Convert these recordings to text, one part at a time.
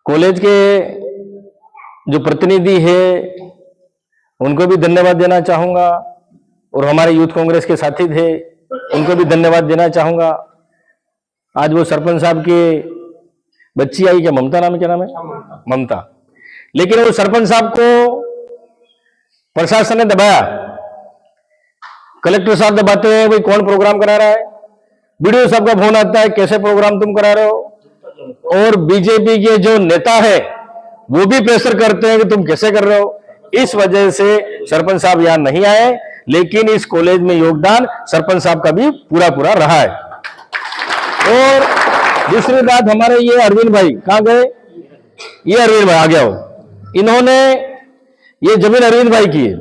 College के जो प्रतिनिधि है उनको भी धन्यवाद देना चाहूंगा और हमारे यूथ कांग्रेस के साथी थे उनको भी धन्यवाद देना चाहूंगा। आज वो सरपंच साहब के बच्ची आई, क्या ममता नाम है, क्या नाम है, ममता, लेकिन वो सरपंच साहब को प्रशासन ने दबाया। कलेक्टर साहब दबाते हैं, भाई कौन प्रोग्राम करा रहा है, वीडियो साहब का फोन आता है, कैसे प्रोग्राम तुम करा रहे हो, और बीजेपी के जो नेता है वो भी प्रेशर करते हैं कि तुम कैसे कर रहे हो। इस वजह से सरपंच साहब यहां नहीं आए, लेकिन इस कॉलेज में योगदान सरपंच साहब का भी पूरा पूरा रहा है। और दूसरी बात, हमारे ये अरविंद भाई कहां गए, ये अरविंद भाई आ गया हो, इन्होंने ये जमीन अरविंद भाई की है,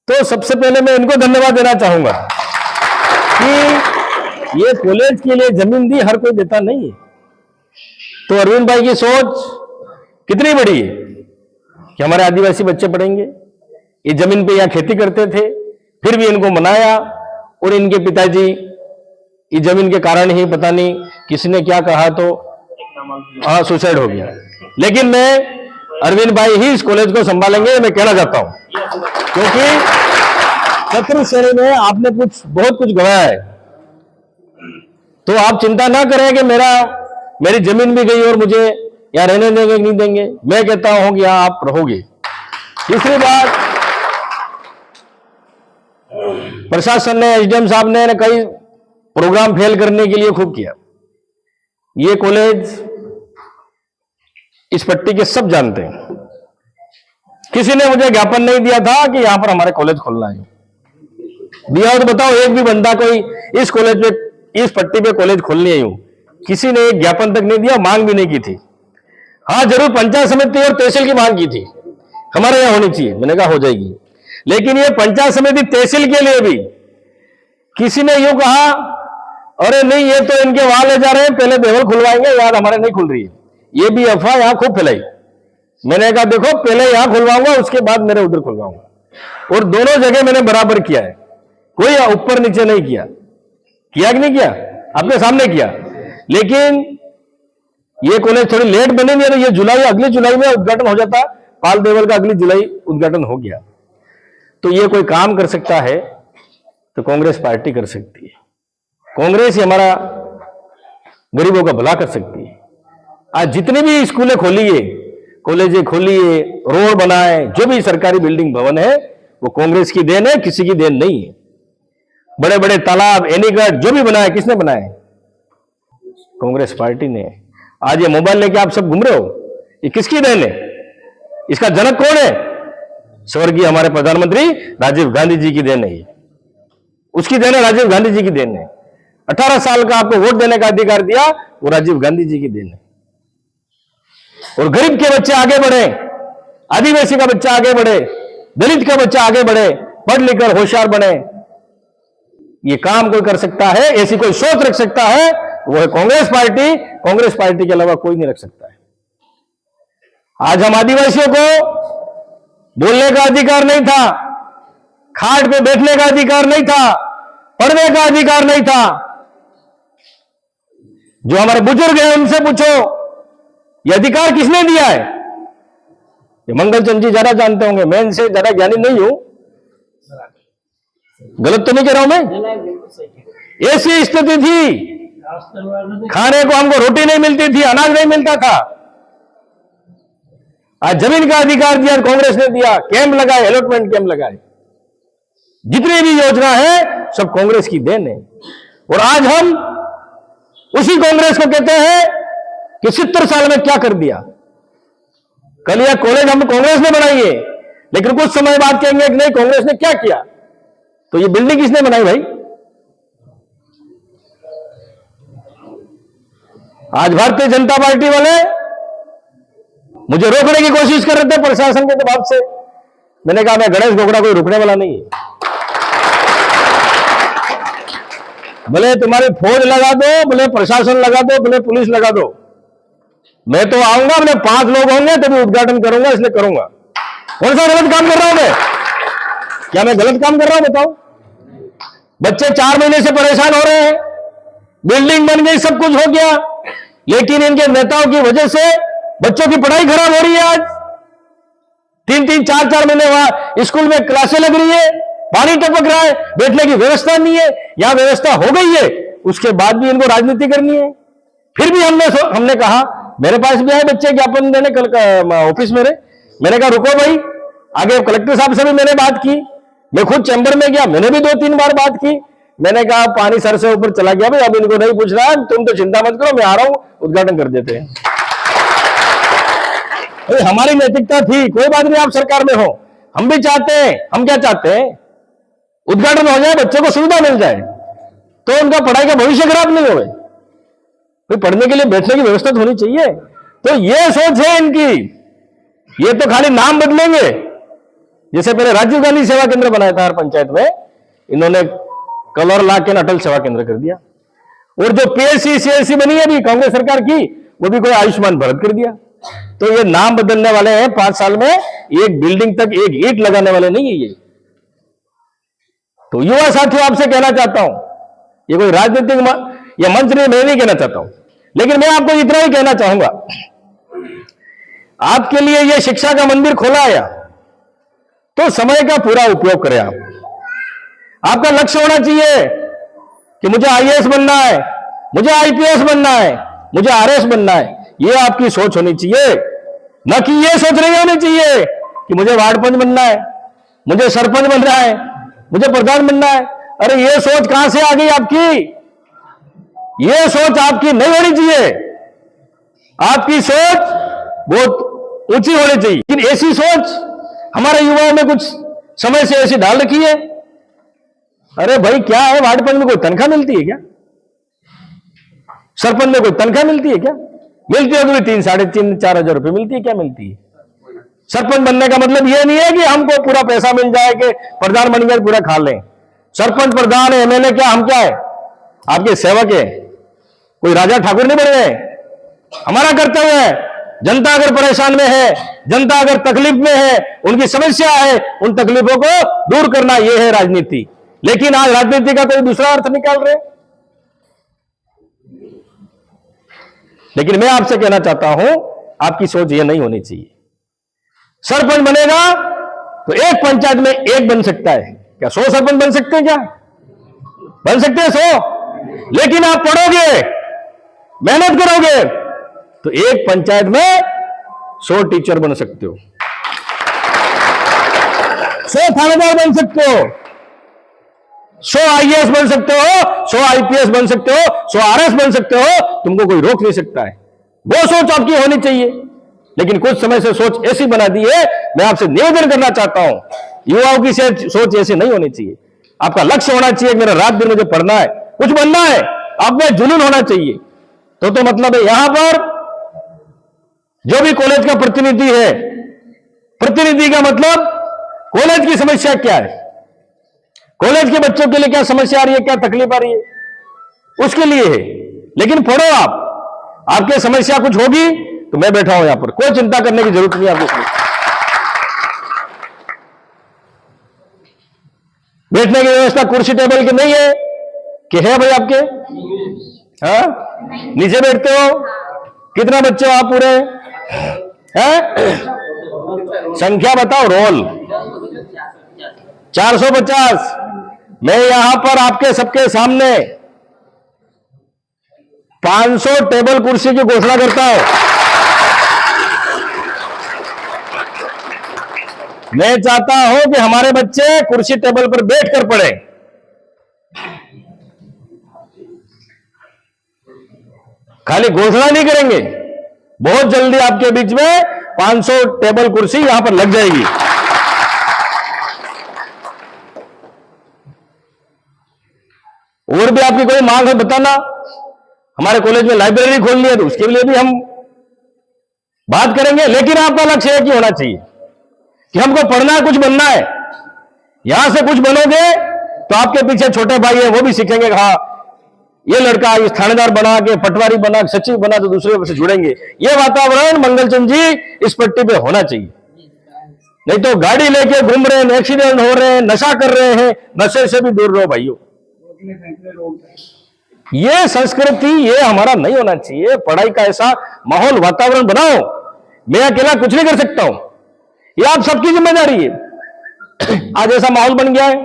तो सबसे पहले मैं इनको धन्यवाद देना चाहूंगा कि ये कॉलेज के लिए जमीन दी, हर कोई देता नहीं है। तो अरविंद भाई की सोच कितनी बड़ी है कि हमारे आदिवासी बच्चे पढ़ेंगे। ये जमीन पे यहां खेती करते थे, फिर भी इनको मनाया, और इनके पिताजी इस जमीन के कारण ही पता नहीं किसी ने क्या कहा तो हाँ सुसाइड हो गया। लेकिन मैं अरविंद भाई ही इस कॉलेज को संभालेंगे, मैं कहना चाहता हूं, क्योंकि सत्र श्रेणी में आपने बहुत कुछ गवाया है। तो आप चिंता ना करें कि मेरी जमीन भी गई और मुझे यहां रहने देंगे कि नहीं देंगे। मैं कहता हूं कि यहां आप रहोगे। तीसरी बात, प्रशासन ने, एसडीएम साहब ने कई प्रोग्राम फेल करने के लिए खूब किया। ये कॉलेज इस पट्टी के सब जानते हैं, किसी ने मुझे ज्ञापन नहीं दिया था कि यहां पर हमारे कॉलेज खोलना है। दिया हो तो बताओ, एक भी बंदा कोई इस कॉलेज पे, इस पट्टी पे कॉलेज खोलनी है, किसी ने एक ज्ञापन तक नहीं दिया, मांग भी नहीं की थी। हाँ जरूर पंचायत समिति और तहसील की मांग की थी, हमारे यहां होनी चाहिए, मैंने कहा हो जाएगी। लेकिन ये पंचायत समिति तहसील के लिए भी किसी ने यूं कहा, अरे नहीं ये तो इनके वहां ले जा रहे हैं, पहले देवल खुलवाएंगे, यार हमारे नहीं खुल रही है। ये भी अफवाह यहां खूब फैलाई। मैंने कहा देखो पहले यहां खुलवाऊंगा, उसके बाद मेरे उधर खुलवाऊंगा। और दोनों जगह मैंने बराबर किया है, कोई ऊपर नीचे नहीं किया। किया कि नहीं किया, आपके सामने किया। लेकिन ये कॉलेज थोड़ी लेट बनी, नहीं तो ये जुलाई, अगली जुलाई में उद्घाटन हो जाता। पाल देवल का अगली जुलाई उद्घाटन हो गया। तो ये कोई काम कर सकता है तो कांग्रेस पार्टी कर सकती है। कांग्रेस ही हमारा गरीबों का भला कर सकती है। आज जितनी भी स्कूलें खोली है, कॉलेजें खोली है, रोड बनाए, जो भी सरकारी बिल्डिंग भवन है, वो कांग्रेस की देन है, किसी की देन नहीं है। बड़े बड़े तालाब, एनीकट जो भी बनाए, किसने बनाए, कांग्रेस पार्टी ने। आज ये मोबाइल लेके आप सब घूम रहे हो, ये किसकी देन है, इसका जनक कौन है, स्वर्गीय हमारे प्रधानमंत्री राजीव गांधी जी की देन है। उसकी देन है, राजीव गांधी जी की देन है। 18 साल का आपको वोट देने का अधिकार दिया, वो राजीव गांधी जी की देन है। और गरीब के बच्चे आगे बढ़े, आदिवासी का बच्चा आगे बढ़े, दलित का बच्चा आगे बढ़े, पढ़ लिखकर होशियार बने, ये काम कोई कर सकता है, ऐसी कोई सोच रख सकता है, वो है कांग्रेस पार्टी। कांग्रेस पार्टी के अलावा कोई नहीं रख सकता है। आज हम आदिवासियों को बोलने का अधिकार नहीं था, खाट पे बैठने का अधिकार नहीं था, पढ़ने का अधिकार नहीं था। जो हमारे बुजुर्ग हैं उनसे पूछो, ये अधिकार किसने दिया है। ये मंगल चंद जी ज्यादा जानते होंगे, मैं इनसे ज्यादा ज्ञानी नहीं हूं, गलत तो नहीं कह रहा हूं मैं। ऐसी स्थिति थी, खाने को हमको रोटी नहीं मिलती थी, अनाज नहीं मिलता था। आज जमीन का अधिकार दिया, कांग्रेस ने दिया, कैंप लगाए, अलॉटमेंट कैंप लगाए, जितनी भी योजना है सब कांग्रेस की देन है। और आज हम उसी कांग्रेस को कहते हैं कि 70 साल में क्या कर दिया। कल यह कॉलेज हम कांग्रेस ने बनाई है, लेकिन कुछ समय बाद कहेंगे कि नहीं कांग्रेस ने क्या किया। तो ये बिल्डिंग किसने बनाई भाई। आज भारतीय जनता पार्टी वाले मुझे रोकने की कोशिश कर रहे थे प्रशासन के दबाव से। मैंने कहा मैं गणेश गोगड़ा कोई रुकने वाला नहीं है। भले तुम्हारी फौज लगा दो, भले प्रशासन लगा दो, भले पुलिस लगा दो, मैं तो आऊंगा, भले 5 लोग होंगे तभी उद्घाटन करूंगा, इसलिए करूंगा। कौन सा गलत काम कर रहा हूं मैं, क्या मैं गलत काम कर रहा हूं बताओ। बच्चे 4 महीने से परेशान हो रहे हैं, बिल्डिंग बन गई, सब कुछ हो गया, लेकिन इनके नेताओं की वजह से बच्चों की पढ़ाई खराब हो रही है। आज 3-3, 4-4 महीने वहां स्कूल में क्लासें लग रही है, पानी टपक रहा है, बैठने की व्यवस्था नहीं है। यहां व्यवस्था हो गई है, उसके बाद भी इनको राजनीति करनी है। फिर भी हमने कहा, मेरे पास भी आए बच्चे ज्ञापन देने कल ऑफिस मेरे, मैंने कहा रुको भाई, आगे कलेक्टर साहब से भी मैंने बात की, मैं खुद चैम्बर में गया, मैंने भी 2-3 बार बात की। मैंने कहा पानी सर से ऊपर चला गया भाई, अब इनको नहीं पूछ रहा, तुम तो चिंता मत करो, मैं आ रहा हूं, उद्घाटन कर देते हैं। हमारी नैतिकता थी, कोई बात नहीं, आप सरकार में हो, हम भी चाहते हैं। हम क्या चाहते हैं? उद्घाटन हो जाए, बच्चों को सुविधा मिल जाए, तो उनका पढ़ाई का भविष्य खराब नहीं होवे। कोई पढ़ने के लिए बैठने की व्यवस्था तो होनी चाहिए। तो ये सोच है इनकी। ये तो खाली नाम बदलेंगे। जैसे पहले राजीव गांधी सेवा केंद्र बनाया था हर पंचायत में, इन्होंने कलर ला के अटल सेवा केंद्र कर दिया। और जो पीएससी सीएससी बनी है अभी कांग्रेस सरकार की, वो भी कोई आयुष्मान भारत कर दिया। तो ये नाम बदलने वाले हैं, 5 साल में एक बिल्डिंग तक एक ईंट लगाने वाले नहीं है ये। तो युवा साथियों, आपसे कहना चाहता हूं, ये कोई राजनीतिक या मंच नहीं, मैं नहीं कहना चाहता हूं, लेकिन मैं आपको इतना ही कहना चाहूंगा, आपके लिए ये शिक्षा का मंदिर खोला है, तो समय का पूरा उपयोग करें आप। आपका लक्ष्य होना चाहिए कि मुझे आईएएस बनना है, मुझे आईपीएस बनना है, मुझे आरएस बनना है। ये आपकी सोच होनी चाहिए, न कि ये सोच नहीं होनी चाहिए कि मुझे वार्ड पंच बनना है, मुझे सरपंच बनना है, मुझे प्रधान बनना है। अरे ये सोच कहां से आ गई आपकी? ये सोच आपकी नहीं होनी चाहिए। आपकी सोच बहुत ऊंची होनी चाहिए। लेकिन ऐसी सोच हमारे युवाओं में कुछ समय से ऐसी डाल रखी है। अरे भाई क्या है, वार्ड पंच में कोई तनख्वाह मिलती है क्या? सरपंच में कोई तनख्वाह मिलती है क्या? मिलती होगी 3, 3.5, 4 हजार रुपए मिलती है। क्या मिलती है? सरपंच बनने का मतलब यह नहीं है कि हमको पूरा पैसा मिल जाए कि प्रधान बन गए पूरा खा लें। सरपंच, प्रधान, एमएलए क्या, हम क्या है? आपके सेवक है, कोई राजा ठाकुर नहीं बन गए। हमारा कर्तव्य है, जनता अगर परेशान में है, जनता अगर तकलीफ में है, उनकी समस्या है, उन तकलीफों को दूर करना, यह है राजनीति। लेकिन आज राजनीति का कोई दूसरा अर्थ निकाल रहे। लेकिन मैं आपसे कहना चाहता हूं, आपकी सोच यह नहीं होनी चाहिए। सरपंच बनेगा तो एक पंचायत में एक बन सकता है क्या? 100 सरपंच बन सकते हैं क्या? बन सकते हैं 100। लेकिन आप पढ़ोगे, मेहनत करोगे, तो एक पंचायत में 100 टीचर बन सकते हो, 100 थानेदार बन सकते हो, 100 आईएएस बन सकते हो, 100 आईपीएस बन सकते हो, 100 आरएस बन सकते हो। तुमको कोई रोक नहीं सकता है। वो सोच आपकी होनी चाहिए। लेकिन कुछ समय से सोच ऐसी बना दी है। मैं आपसे निवेदन करना चाहता हूं, युवाओं की सोच ऐसी नहीं होनी चाहिए। आपका लक्ष्य होना चाहिए कि मेरा रात दिन मुझे पढ़ना है, कुछ बनना है, आप में जुनून होना चाहिए। तो मतलब है, यहां पर जो भी कॉलेज का प्रतिनिधि है, प्रतिनिधि का मतलब कॉलेज की समस्या क्या है, कॉलेज के बच्चों के लिए क्या समस्या आ रही है, क्या तकलीफ आ रही है, उसके लिए है। लेकिन पढ़ो आप, आपकी समस्या कुछ होगी तो मैं बैठा हूं यहां पर, कोई चिंता करने की जरूरत नहीं है आपको। बैठने की व्यवस्था कुर्सी टेबल की नहीं है कि है भाई आपके? हाँ, नीचे बैठते हो। कितना बच्चे हो आप पूरे? हैं? संख्या बताओ। रोल 450। मैं यहां पर आपके सबके सामने 500 टेबल कुर्सी की घोषणा करता हूं। मैं चाहता हूं कि हमारे बच्चे कुर्सी टेबल पर बैठकर पढ़ें। खाली घोषणा नहीं करेंगे, बहुत जल्दी आपके बीच में 500 टेबल कुर्सी यहां पर लग जाएगी। और भी आपकी कोई मांग है बताना। हमारे कॉलेज में लाइब्रेरी खोलनी है तो उसके लिए भी हम बात करेंगे। लेकिन आपका लक्ष्य एक ही होना चाहिए कि हमको पढ़ना है, कुछ बनना है। यहां से कुछ बनोगे तो आपके पीछे छोटे भाई है, वो भी सीखेंगे, हाँ ये लड़का इस थानेदार बना के, पटवारी बना, सचिव बना, तो दूसरे से जुड़ेंगे। ये वातावरण मंगलचंद जी इस पट्टी पे होना चाहिए। नहीं तो गाड़ी लेके घूम रहे हैं, एक्सीडेंट हो रहे हैं, नशा कर रहे हैं। नशे से भी दूर रहो भाइयों। ये संस्कृति, ये हमारा नहीं होना चाहिए। पढ़ाई का ऐसा माहौल, वातावरण बनाओ मैं अकेला कुछ नहीं कर सकता हूं, ये आप सबकी जिम्मेदारी है। आज ऐसा माहौल बन गया है,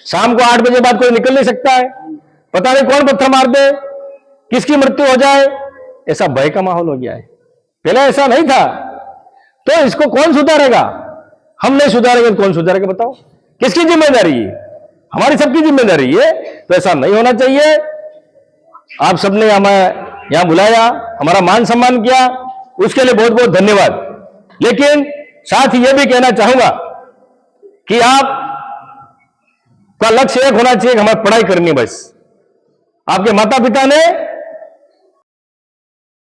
शाम को 8 बजे बाद कोई निकल नहीं सकता है, पता नहीं कौन पत्थर मार दे, किसकी मृत्यु हो जाए, ऐसा भय का माहौल हो गया है। पहले ऐसा नहीं था। तो इसको कौन सुधारेगा? हम नहीं सुधारेंगे तो कौन सुधारेगा बताओ? किसकी जिम्मेदारी है? हमारी सबकी जिम्मेदारी है। तो ऐसा नहीं होना चाहिए। आप सबने हमें यहां बुलाया, हमारा मान सम्मान किया, उसके लिए बहुत बहुत धन्यवाद। लेकिन साथ ही यह भी कहना चाहूंगा कि आप का लक्ष्य एक होना चाहिए कि हमें पढ़ाई करनी है बस। आपके माता पिता ने